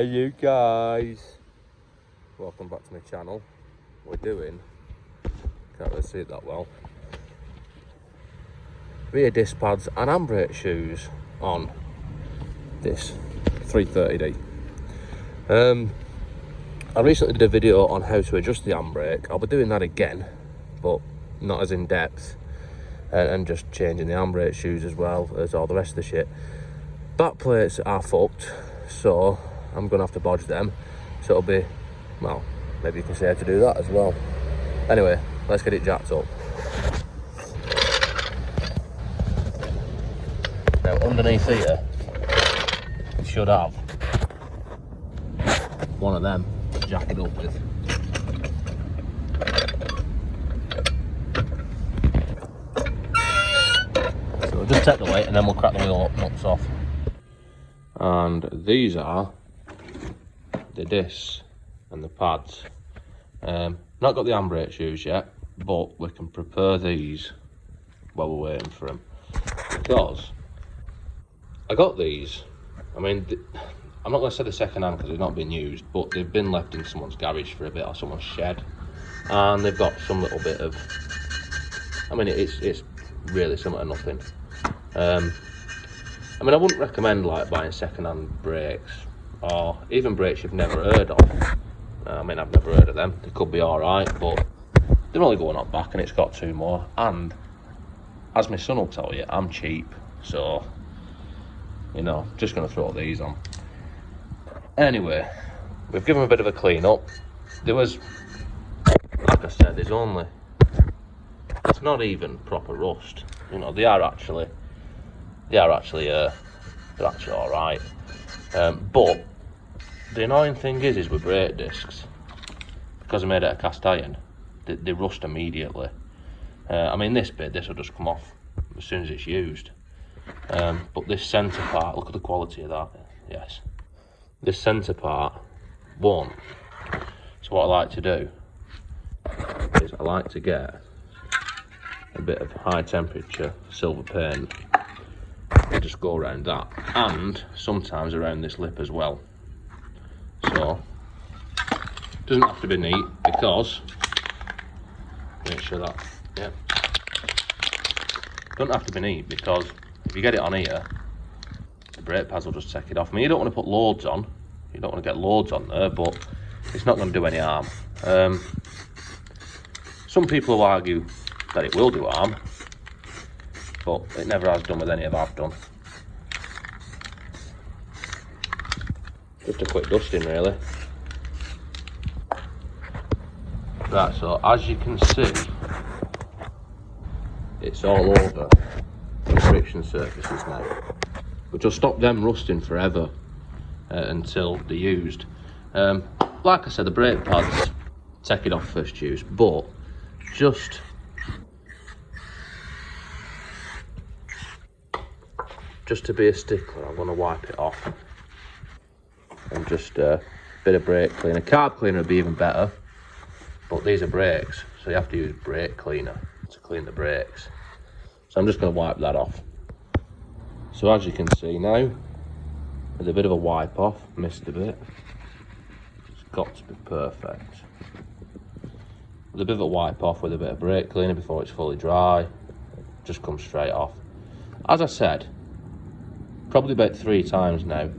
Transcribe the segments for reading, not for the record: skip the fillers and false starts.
you guys, welcome back to my channel. We're doing, can't really see it that well, rear disc pads and handbrake shoes on this 330D. I recently did a video on how to adjust the handbrake. I'll be doing that again, but not as in depth, and just changing the handbrake shoes as well as all the rest of the shit. Back plates are fucked, so I'm gonna have to bodge them. So it'll be, well, maybe you can say how to do that as well. Anyway, let's get it jacked up. Now underneath here, you should have one of them to jack it up with. So we'll just take the weight and then we'll crack the wheel nuts off. And these are the discs and the pads. Not got the handbrake shoes yet, but we can prepare these while we're waiting for them. Because I got these, I mean, I'm not going to say the second hand because they've not been used, but they've been left in someone's garage for a bit, or someone's shed, and they've got some little bit of, I mean, it's really something to nothing. I mean, I wouldn't recommend like buying second-hand brakes, or even brakes you've never heard of. I mean, I've never heard of them. They could be alright, but they're only going up back and it's got two more. And as my son will tell you, I'm cheap, so, you know, just going to throw these on. Anyway, we've given them a bit of a clean up. There was, like I said, it's not even proper rust. You know, they're actually all right. But the annoying thing is with brake discs, because they're made out of cast iron, they rust immediately. I mean, this will just come off as soon as it's used. But this centre part, look at the quality of that. Yes, this centre part won't. So what I like to do is I like to get a bit of high temperature silver paint and just go around that, and sometimes around this lip as well. So it doesn't have to be neat, because make sure that, yeah, don't have to be neat, because if you get it on here, the brake pads will just take it off. I mean, you don't want to put loads on, you don't want to get loads on there, but it's not going to do any harm. Some people will argue that it will do harm, but it never has done with any of I've done. Just a quick dusting, really. Right, so as you can see, it's all over the friction surfaces now. But just stop them rusting forever until they're used. Like I said, the brake pads, take it off first use, but just to be a stickler, I'm going to wipe it off. And just a bit of brake cleaner. Carb cleaner would be even better, but these are brakes, so you have to use brake cleaner to clean the brakes. So I'm just going to wipe that off. So as you can see now, with a bit of a wipe off, missed a bit. It's got to be perfect. With a bit of a wipe off with a bit of brake cleaner before it's fully dry, just comes straight off. As I said, probably about 3 times now,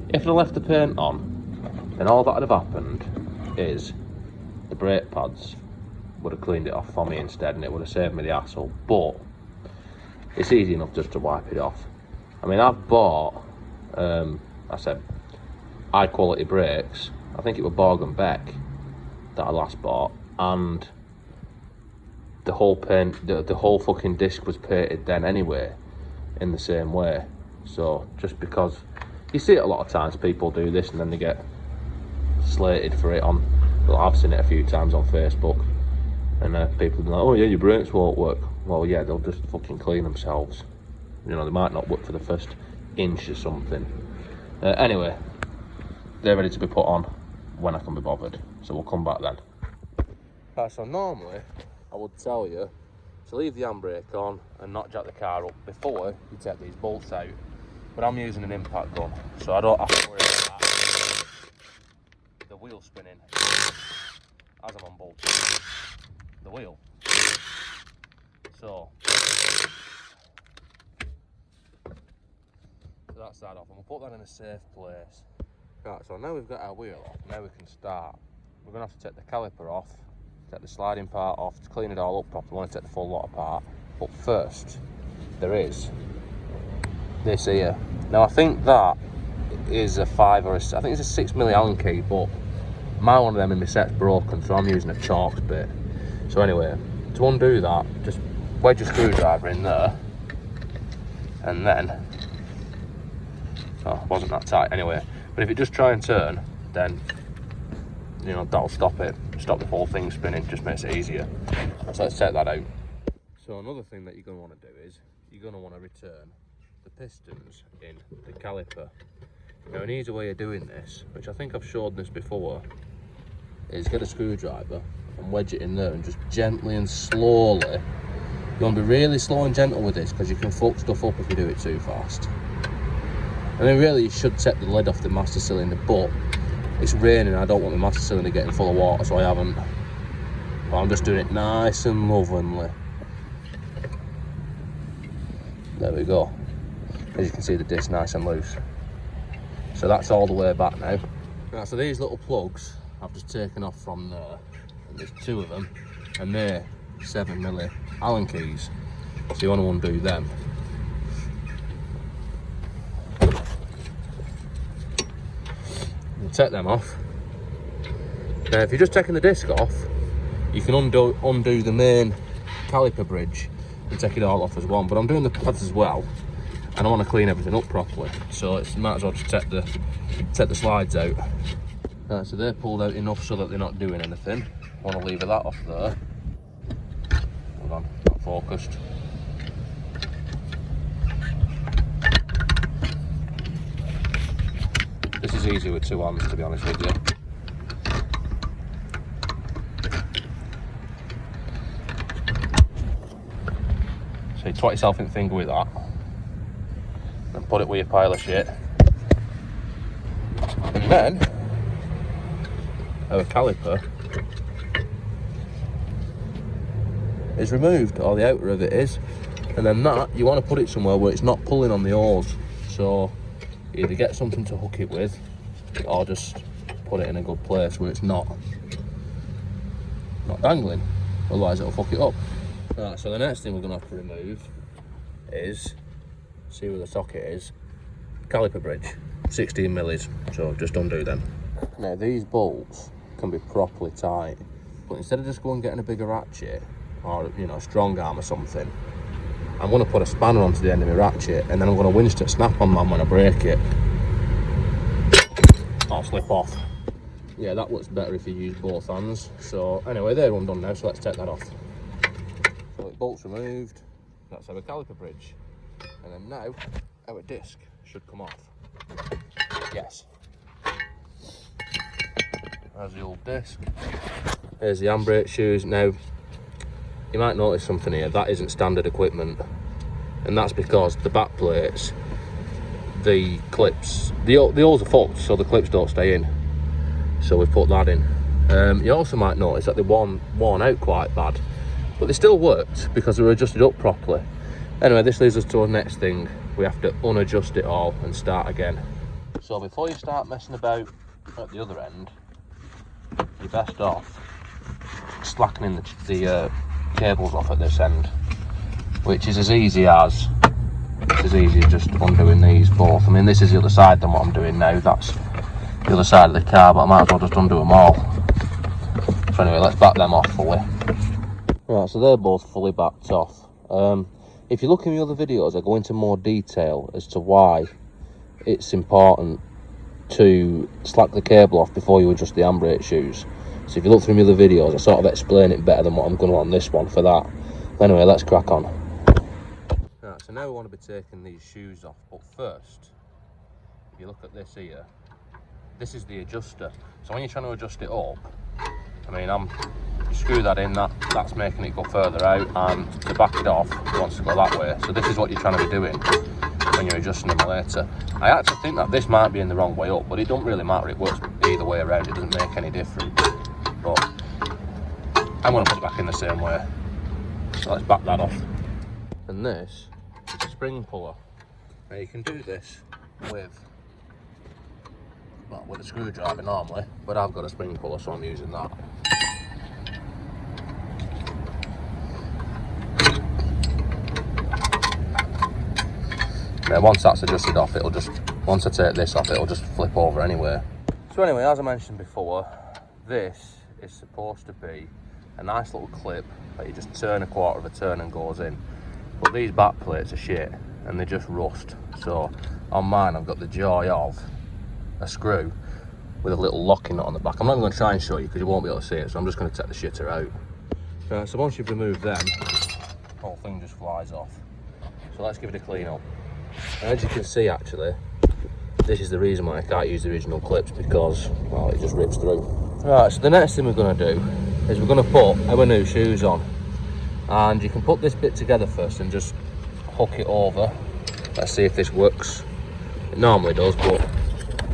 if I'd left the paint on, then all that would have happened is the brake pads would have cleaned it off for me instead, and it would have saved me the hassle. But it's easy enough just to wipe it off. I mean, I've bought, I said, high quality brakes. I think it was Borg and Beck that I last bought, and the whole paint, the whole fucking disc was painted then anyway, in the same way. So just because you see it a lot of times, people do this and then they get slated for it on, well, I've seen it a few times on Facebook, and people are like, oh yeah, your brakes won't work. Well, yeah, they'll just fucking clean themselves. You know, they might not work for the first inch or something. Anyway, they're ready to be put on when I can be bothered, so we'll come back then. Right, so normally I would tell you to leave the handbrake on and not jack the car up before you take these bolts out, but I'm using an impact gun, so I don't have to worry about that. the wheel spinning as I'm on bolting the wheel. So that's that off, and we'll put that in a safe place. Right, so now we've got our wheel off, now we can start. We're going to have to take the caliper off, take the sliding part off to clean it all up properly. We want to take the full lot apart. But first, there is this here. Now I think that is a 5 or a, I think it's a 6mm Allen key, but my one of them in my set's broken, so I'm using a Chalks bit. So anyway, to undo that, just wedge a screwdriver in there, and then, oh, it wasn't that tight anyway, but if you just try and turn, then, you know, that'll stop it, stop the whole thing spinning, just makes it easier. So let's take that out. So another thing that you're going to want to do is, you're going to want to return the pistons in the caliper. Now an easy way of doing this, which I think I've showed this before, is get a screwdriver and wedge it in there and just gently and slowly. You want to be really slow and gentle with this because you can fuck stuff up if you do it too fast. I mean, really, you should set the lid off the master cylinder, but it's raining and I don't want the master cylinder getting full of water, so I haven't. But I'm just doing it nice and lovingly. There we go. As you can see, the disc's nice and loose. So that's all the way back now. Right, so these little plugs I've just taken off from there. And there's 2 of them, and they're 7mm Allen keys. So you want to undo them. We'll take them off. Now, if you're just taking the disc off, you can undo the main caliper bridge and take it all off as well. But I'm doing the pads as well, and I want to clean everything up properly. So it's might as well just take the slides out. Right, so they're pulled out enough so that they're not doing anything. I want to lever that off there. Hold on, not focused. This is easy with 2 hands, to be honest with you. So you twat yourself in the finger with that, and put it with your pile of shit. And then, our caliper is removed, or the outer of it is, and then that, you want to put it somewhere where it's not pulling on the hose. So either get something to hook it with, or just put it in a good place where it's not dangling, otherwise it'll fuck it up. Right, so the next thing we're going to have to remove is, see where the socket is, caliper bridge, 16mm, so just undo them. Now these bolts can be properly tight, but instead of just going and getting a bigger ratchet, or, you know, a strong arm or something, I'm going to put a spanner onto the end of my ratchet, and then I'm going to winch to snap-on man when I break it. I'll slip off. Yeah, that works better if you use both hands. So anyway, they're undone now, so let's take that off. So the bolt's removed, that's our caliper bridge. And then now, our disc should come off. Yes. There's the old disc. Here's the handbrake shoes. Now, you might notice something here, that isn't standard equipment. And that's because the back plates, the clips, the holes are fucked, so the clips don't stay in. So we've put that in. You also might notice that they're worn out quite bad, but they still worked because they were adjusted up properly. Anyway, this leads us to our next thing. We have to unadjust it all and start again. So before you start messing about at the other end, you're best off slackening the cables off at this end, which is as easy as just undoing these both. I mean, this is the other side than what I'm doing now. That's the other side of the car, but I might as well just undo them all. So anyway, let's back them off fully. Right, so they're both fully backed off. If you look in the other videos, I go into more detail as to why it's important to slack the cable off before you adjust the handbrake shoes. So if you look through my other videos, I sort of explain it better than what I'm going to on this one for that. Anyway, let's crack on. Right, so now we want to be taking these shoes off, but first, if you look at this here, this is the adjuster. So when you're trying to adjust it up, I mean, you screw that in, that's making it go further out, and to back it off, it wants to go that way. So this is what you're trying to be doing. when you're adjusting them later. I actually think that this might be in the wrong way up, but it don't really matter, it works either way around, it doesn't make any difference. But I'm going to put it back in the same way. So let's back that off. And this is a spring puller. Now you can do this with a screwdriver normally, but I've got a spring puller, so I'm using that. Now once that's adjusted off, once I take this off, it'll just flip over anyway. So anyway, as I mentioned before, this is supposed to be a nice little clip that you just turn a quarter of a turn and goes in. But these back plates are shit and they just rust. So on mine, I've got the joy of a screw with a little locking nut on the back. I'm not going to try and show you because you won't be able to see it, so I'm just going to take the shitter out. Right, so once you've removed them, the whole thing just flies off. So let's give it a clean up. And as you can see, actually, this is the reason why I can't use the original clips, because, well, it just rips through. Right, so the next thing we're going to do is we're going to put our new shoes on. And you can put this bit together first and just hook it over. Let's see if this works. It normally does, but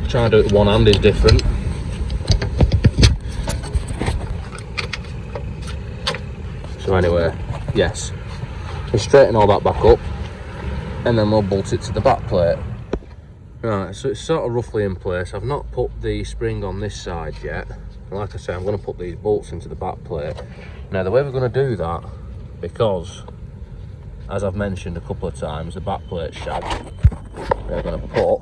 trying to do it with one hand is different. So anyway, yes, we straighten all that back up and then we'll bolt it to the back plate. Right, so it's sort of roughly in place. I've not put the spring on this side yet. And like I say, I'm going to put these bolts into the back plate. Now the way we're going to do that, because as I've mentioned a couple of times, the back plate's shag, we're going to put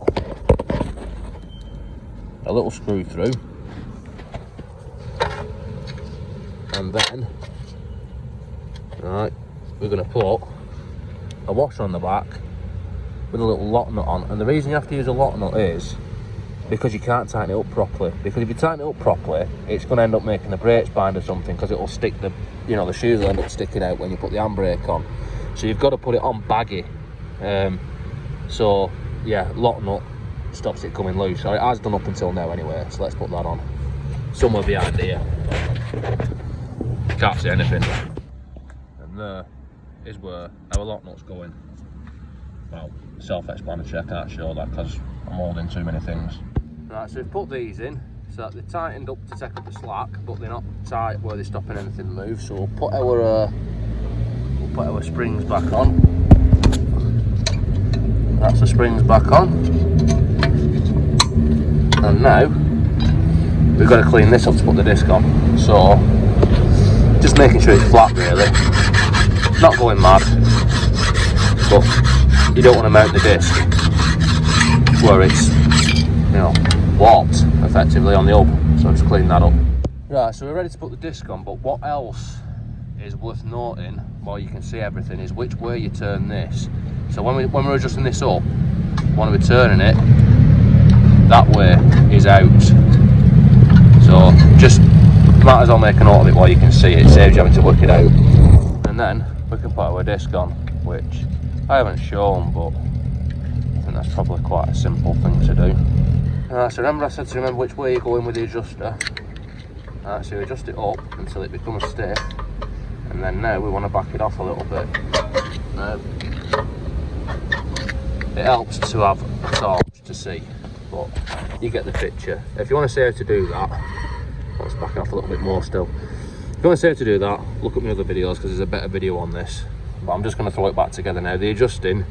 a little screw through, and then right, we're going to put a washer on the back with a little lock nut on. And the reason you have to use a lock nut is because you can't tighten it up properly, because if you tighten it up properly, it's going to end up making the brakes bind or something, because it will stick the, you know, the shoes will end up sticking out when you put the handbrake on. So you've got to put it on baggy. So yeah, lock nut stops it coming loose. So it has done up until now anyway, so let's put that on. Somewhere behind here. Can't see anything. And there is where our lock nut's going. Well, self-explanatory, I can't show that because I'm holding too many things. Right, so we've put these in, so that they're tightened up to take up the slack, but they're not tight where they're stopping anything to move. So we'll put our springs back on. That's the springs back on. And now we've got to clean this up to put the disc on. So just making sure it's flat really. Not going mad, but you don't want to mount the disc where it's, you know, warped effectively on the hub. So just clean that up. Right, so we're ready to put the disc on, but what else is worth noting while you can see everything is which way you turn this. So when we're adjusting this up, when we're turning it, that way is out. So just might as well make a note of it while you can see it. It saves you having to work it out. And then we can put our disc on, which I haven't shown, but I think that's probably quite a simple thing to do. So remember I said to remember which way you go in with the adjuster. So you adjust it up until it becomes stiff, and then now we want to back it off a little bit. It helps to have a torch to see, but you get the picture. If you want to see how to do that, let's back it off a little bit more still. If you want to see how to do that, look at my other videos because there's a better video on this. But I'm just going to throw it back together now. The adjusting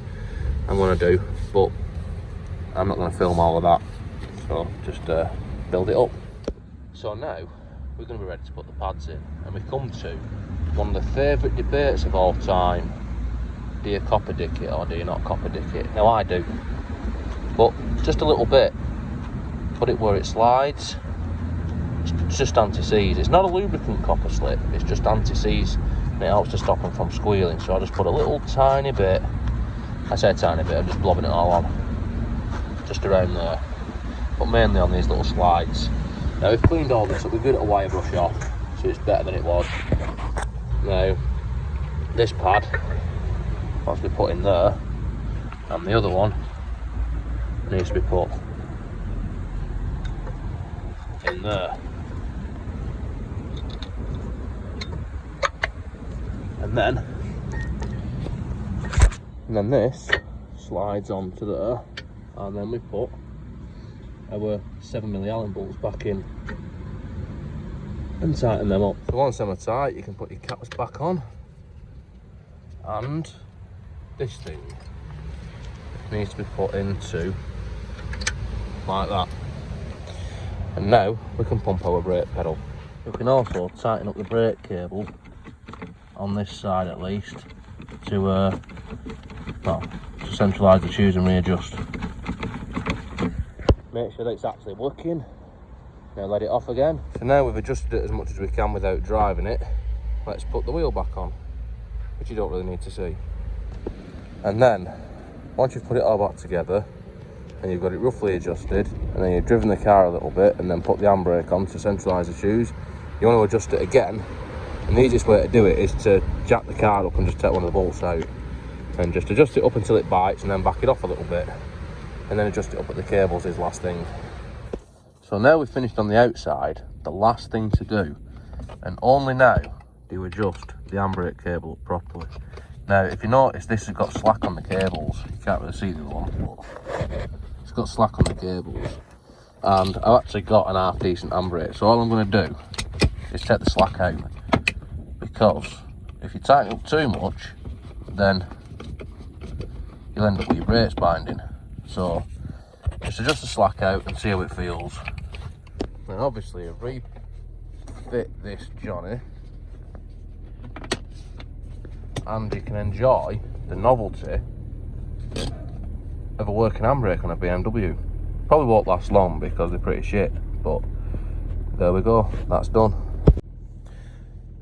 I'm going to do, but I'm not going to film all of that. So just build it up. So now we're going to be ready to put the pads in, and we've come to one of the favourite debates of all time. Do you copper dick it or do you not copper dick it? Now I do, but just a little bit. Put it where it slides. It's just anti-seize. It's not a lubricant copper slip, it's just anti-seize, and it helps to stop them from squealing. So I just put a little tiny bit, I say a tiny bit, I'm just blobbing it all on, just around there, but mainly on these little slides. Now we've cleaned all this up, we've got a wire brush off, so it's better than it was. Now this pad, once we put in there, and the other one needs to be put in there. And then this slides onto there, and then we put our 7mm Allen bolts back in and tighten them up. So once them are tight, you can put your caps back on, and this thing needs to be put into like that. And now we can pump our brake pedal. We can also tighten up the brake cable on this side at least to centralise the shoes and readjust. Make sure that it's actually working. Now let it off again. So now we've adjusted it as much as we can without driving it. Let's put the wheel back on, which you don't really need to see. And then, once you've put it all back together, and you've got it roughly adjusted, and then you've driven the car a little bit, and then put the handbrake on to centralise the shoes, you want to adjust it again. And the easiest way to do it is to jack the car up and just take one of the bolts out. And just adjust it up until it bites, and then back it off a little bit. And then adjust it up at the cables is last thing. So now we've finished on the outside, the last thing to do, and only now do you adjust the handbrake cable up properly. Now, if you notice, this has got slack on the cables. You can't really see the one, but it's got slack on the cables. And I've actually got an half decent handbrake, so all I'm going to do is take the slack out. Because if you tighten up too much, then you'll end up with your brakes binding. So just adjust the slack out and see how it feels. Then obviously I've refit this Johnny, and you can enjoy the novelty of a working handbrake on a BMW. Probably won't last long because they're pretty shit, but there we go, that's done.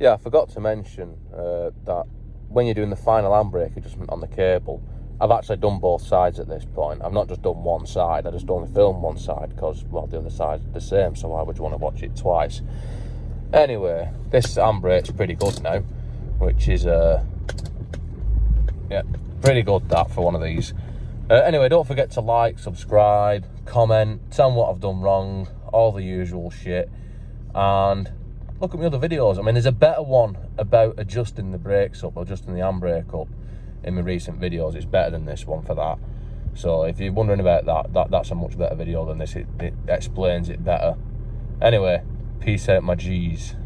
Yeah, I forgot to mention that when you're doing the final handbrake adjustment on the cable, I've actually done both sides at this point. I've not just done one side, I just only filmed one side because, well, the other side's the same, so why would you want to watch it twice? Anyway, this handbrake's pretty good now, which is, yeah, pretty good that for one of these. Anyway, don't forget to like, subscribe, comment, tell me what I've done wrong, all the usual shit, and look at my other videos. I mean, there's a better one about adjusting the brakes up, adjusting the handbrake up in my recent videos. It's better than this one for that. So if you're wondering about that's a much better video than this. It explains it better. Anyway, peace out my G's.